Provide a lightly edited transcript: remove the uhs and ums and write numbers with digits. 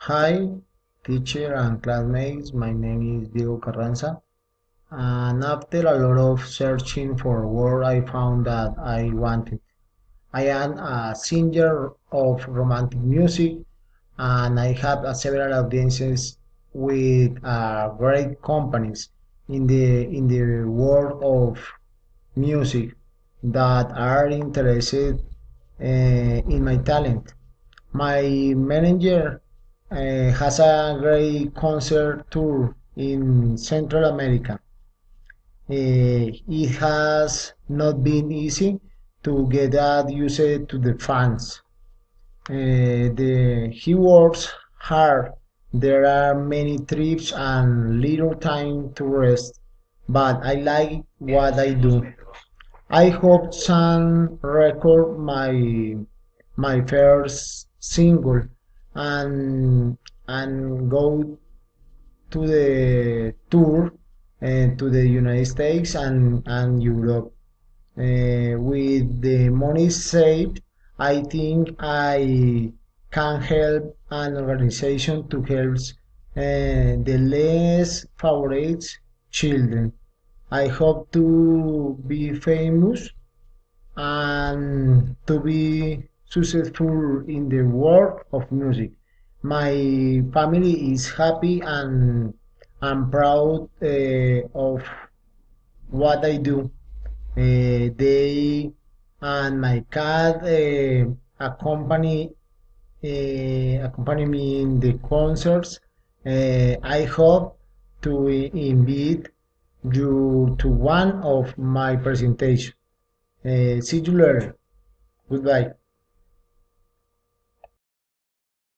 Hi, teacher and classmates. My name is Diego Carranza, and after a lot of searching for work, I found that I wanted. I am a singer of romantic music, and I have several audiences with great companies in the world of music that are interested in my talent. My manager has a great concert tour in Central America. It has not been easy to get that used to the fans. He works hard. There are many trips and little time to rest, but I like what I do. I hope some record my first single and go to the tour to the United States and Europe. With the money saved, I think I can help an organization to help the less favored children. I hope to be famous and to be successful in the world of music. My family is happy and I'm proud of what I do. They and my cat accompany me in the concerts. I hope to invite you to one of my presentations. See you later. Goodbye.